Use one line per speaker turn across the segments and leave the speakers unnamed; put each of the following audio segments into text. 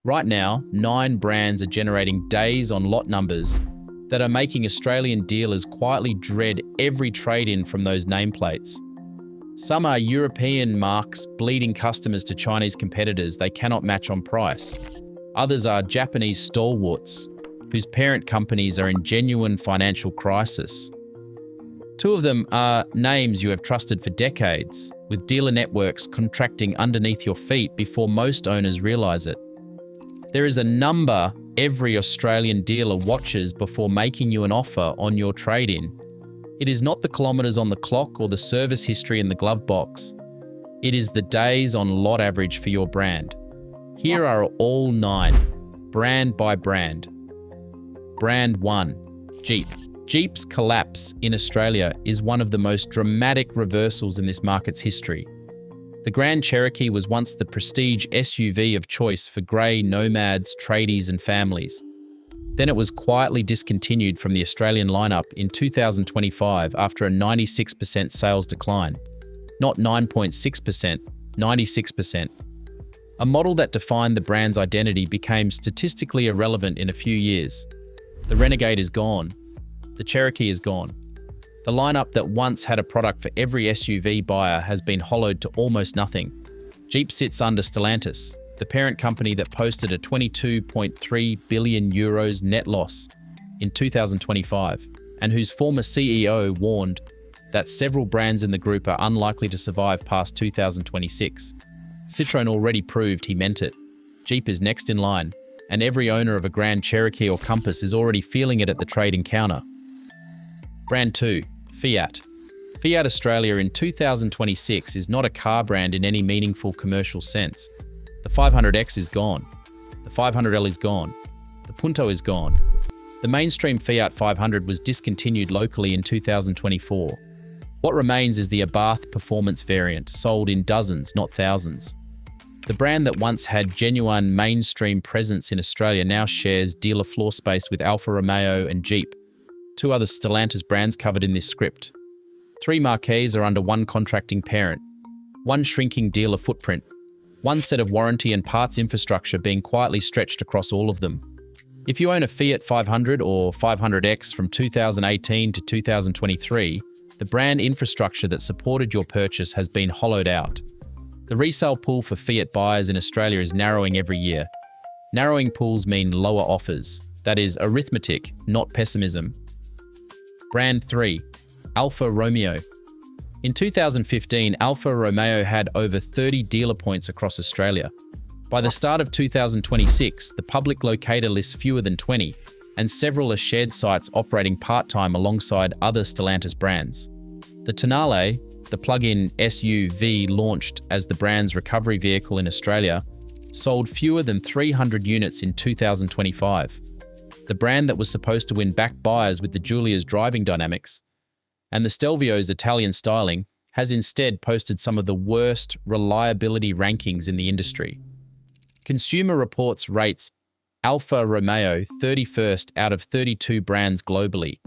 Right now, 9 brands are generating days on lot numbers that are making Australian dealers quietly dread every trade-in from those nameplates. Some are European marques bleeding customers to Chinese competitors they cannot match on price. Others are Japanese stalwarts, whose parent companies are in genuine financial crisis. 2 of them are names you have trusted for decades, with dealer networks contracting underneath your feet before most owners realize it. There is a number every Australian dealer watches before making you an offer on your trade-in. It is not the kilometres on the clock or the service history in the glove box. It is the days on lot average for your brand. Here are all 9, brand by brand. Brand 1, Jeep. Jeep's collapse in Australia is one of the most dramatic reversals in this market's history. The Grand Cherokee was once the prestige SUV of choice for grey nomads, tradies and families. Then it was quietly discontinued from the Australian lineup in 2025 after a 96% sales decline. Not 9.6%, 96%. A model that defined the brand's identity became statistically irrelevant in a few years. The Renegade is gone. The Cherokee is gone. The lineup that once had a product for every SUV buyer has been hollowed to almost nothing. Jeep sits under Stellantis, the parent company that posted a 22.3 billion euros net loss in 2025, and whose former CEO warned that several brands in the group are unlikely to survive past 2026. Citroën already proved he meant it. Jeep is next in line, and every owner of a Grand Cherokee or Compass is already feeling it at the trade encounter. Brand 2, Fiat. Fiat Australia in 2026 is not a car brand in any meaningful commercial sense. The 500X is gone. The 500L is gone. The Punto is gone. The mainstream Fiat 500 was discontinued locally in 2024. What remains is the Abarth performance variant, sold in dozens, not thousands. The brand that once had genuine mainstream presence in Australia now shares dealer floor space with Alfa Romeo and Jeep, 2 other Stellantis brands covered in this script. 3 marques are under one contracting parent, 1 shrinking dealer footprint, 1 set of warranty and parts infrastructure being quietly stretched across all of them. If you own a Fiat 500 or 500X from 2018 to 2023, the brand infrastructure that supported your purchase has been hollowed out. The resale pool for Fiat buyers in Australia is narrowing every year. Narrowing pools mean lower offers. That is arithmetic, not pessimism. Brand 3, Alfa Romeo. In 2015, Alfa Romeo had over 30 dealer points across Australia. By the start of 2026, the public locator lists fewer than 20, and several are shared sites operating part-time alongside other Stellantis brands. The Tonale, the plug-in SUV launched as the brand's recovery vehicle in Australia, sold fewer than 300 units in 2025. The brand that was supposed to win back buyers with the Giulia's driving dynamics and the Stelvio's Italian styling has instead posted some of the worst reliability rankings in the industry. Consumer Reports rates Alfa Romeo 31st out of 32 brands globally.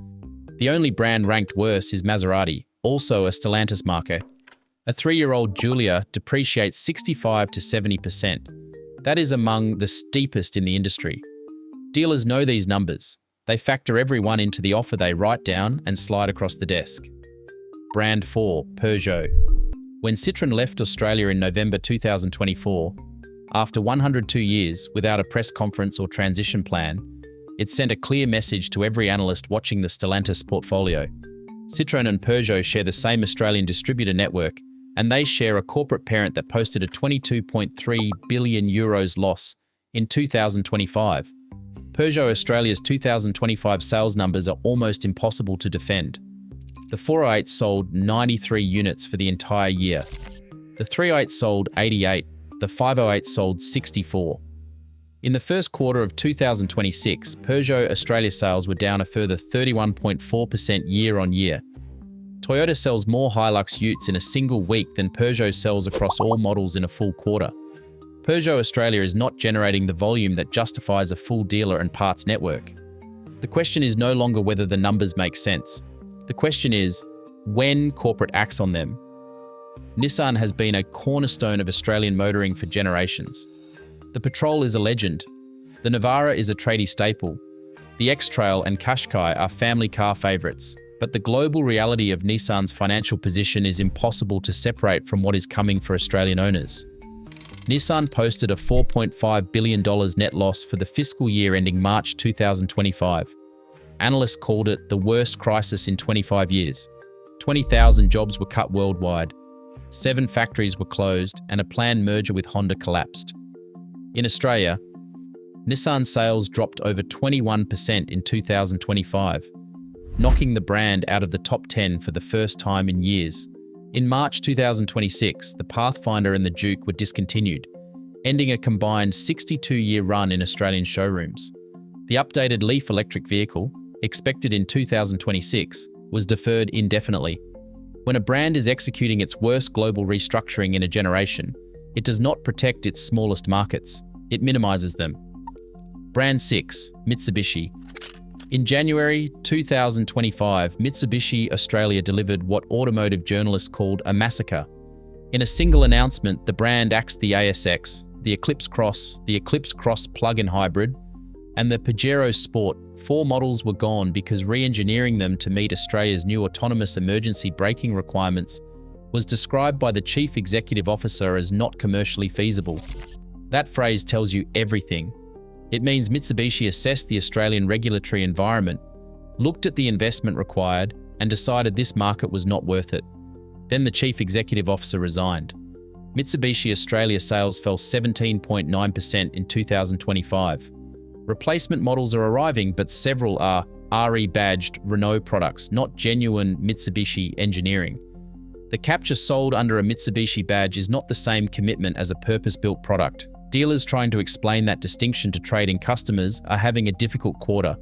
The only brand ranked worse is Maserati, also a Stellantis marque. A 3-year-old Giulia depreciates 65 to 70%. That is among the steepest in the industry. Dealers know these numbers. They factor every one into the offer they write down and slide across the desk. Brand 4, Peugeot. When Citroën left Australia in November 2024, after 102 years without a press conference or transition plan, it sent a clear message to every analyst watching the Stellantis portfolio. Citroën and Peugeot share the same Australian distributor network, and they share a corporate parent that posted a 22.3 billion euros loss in 2025. Peugeot Australia's 2025 sales numbers are almost impossible to defend. The 408 sold 93 units for the entire year. The 308 sold 88. The 508 sold 64. In the first quarter of 2026, Peugeot Australia sales were down a further 31.4% year-on-year. Toyota sells more Hilux utes in a single week than Peugeot sells across all models in a full quarter. Peugeot Australia is not generating the volume that justifies a full dealer and parts network. The question is no longer whether the numbers make sense. The question is when corporate acts on them. Nissan has been a cornerstone of Australian motoring for generations. The Patrol is a legend. The Navara is a tradie staple. The X-Trail and Qashqai are family car favourites. But the global reality of Nissan's financial position is impossible to separate from what is coming for Australian owners. Nissan posted a $4.5 billion net loss for the fiscal year ending March 2025. Analysts called it the worst crisis in 25 years. 20,000 jobs were cut worldwide, 7 factories were closed, and a planned merger with Honda collapsed. In Australia, Nissan sales dropped over 21% in 2025, knocking the brand out of the top 10 for the first time in years. In March 2026, the Pathfinder and the Duke were discontinued, ending a combined 62-year run in Australian showrooms. The updated Leaf electric vehicle, expected in 2026, was deferred indefinitely. When a brand is executing its worst global restructuring in a generation, it does not protect its smallest markets, it minimizes them. Brand 6, Mitsubishi. In January 2025, Mitsubishi Australia delivered what automotive journalists called a massacre. In a single announcement, the brand axed the ASX, the Eclipse Cross, the Eclipse Cross plug-in hybrid, and the Pajero Sport. 4 models were gone because re-engineering them to meet Australia's new autonomous emergency braking requirements was described by the Chief Executive Officer as not commercially feasible. That phrase tells you everything. It means Mitsubishi assessed the Australian regulatory environment, looked at the investment required, and decided this market was not worth it. Then the Chief Executive Officer resigned. Mitsubishi Australia sales fell 17.9% in 2025. Replacement models are arriving, but several are RE-badged Renault products, not genuine Mitsubishi engineering. The capture sold under a Mitsubishi badge is not the same commitment as a purpose-built product. Dealers trying to explain that distinction to trading customers are having a difficult quarter.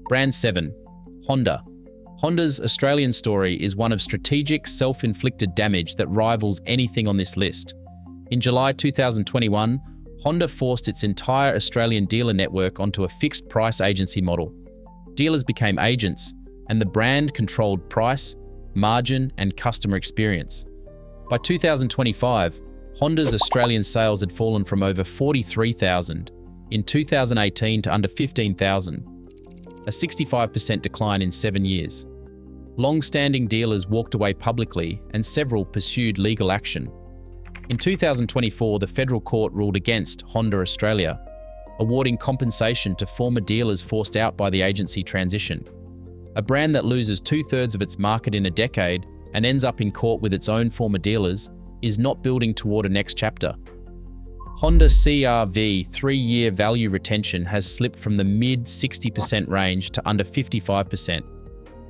Brand 7, Honda. Honda's Australian story is one of strategic, self-inflicted damage that rivals anything on this list. In July 2021, Honda forced its entire Australian dealer network onto a fixed-price agency model. Dealers became agents, and the brand controlled price, margin, and customer experience. By 2025, Honda's Australian sales had fallen from over 43,000 in 2018 to under 15,000, a 65% decline in 7 years. Long-standing dealers walked away publicly and several pursued legal action. In 2024, the federal court ruled against Honda Australia, awarding compensation to former dealers forced out by the agency transition. A brand that loses 2/3 of its market in a decade and ends up in court with its own former dealers is not building toward a next chapter. Honda CR-V 3-year value retention has slipped from the mid-60% range to under 55%.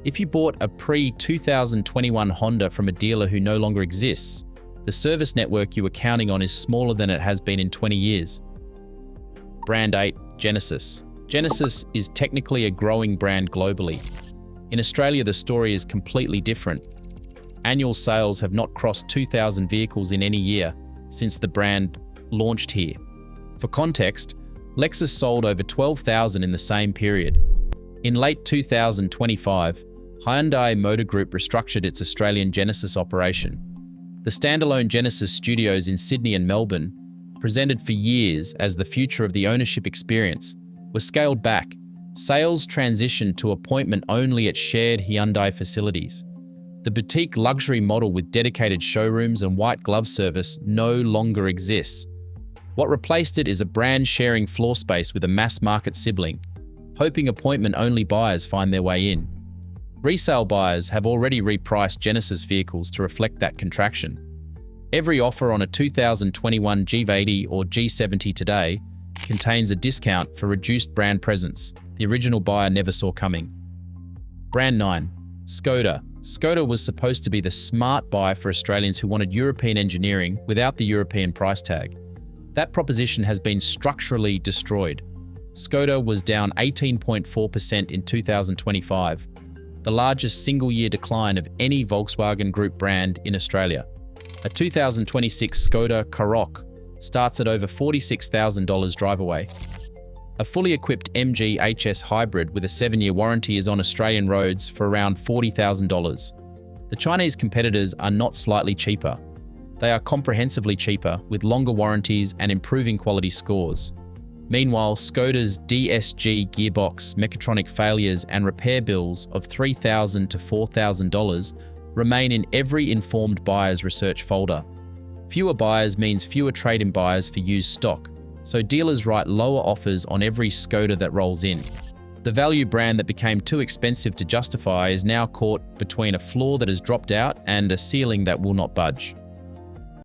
If you bought a pre-2021 Honda from a dealer who no longer exists, the service network you were counting on is smaller than it has been in 20 years. Brand 8, Genesis. Genesis is technically a growing brand globally. In Australia, the story is completely different. Annual sales have not crossed 2,000 vehicles in any year since the brand launched here. For context, Lexus sold over 12,000 in the same period. In late 2025, Hyundai Motor Group restructured its Australian Genesis operation. The standalone Genesis studios in Sydney and Melbourne, presented for years as the future of the ownership experience, were scaled back. Sales transitioned to appointment only at shared Hyundai facilities. The boutique luxury model with dedicated showrooms and white glove service no longer exists. What replaced it is a brand sharing floor space with a mass market sibling, hoping appointment-only buyers find their way in. Resale buyers have already repriced Genesis vehicles to reflect that contraction. Every offer on a 2021 G80 or G70 today contains a discount for reduced brand presence the original buyer never saw coming. Brand 9, Skoda. Skoda was supposed to be the smart buy for Australians who wanted European engineering without the European price tag. That proposition has been structurally destroyed. Skoda was down 18.4% in 2025, the largest single-year decline of any Volkswagen Group brand in Australia. A 2026 Skoda Karoq starts at over $46,000 drive-away. A fully equipped MG HS hybrid with a 7-year warranty is on Australian roads for around $40,000. The Chinese competitors are not slightly cheaper. They are comprehensively cheaper, with longer warranties and improving quality scores. Meanwhile, Skoda's DSG gearbox, mechatronic failures and repair bills of $3,000 to $4,000 remain in every informed buyer's research folder. Fewer buyers means fewer trade-in buyers for used stock, so dealers write lower offers on every Skoda that rolls in. The value brand that became too expensive to justify is now caught between a floor that has dropped out and a ceiling that will not budge.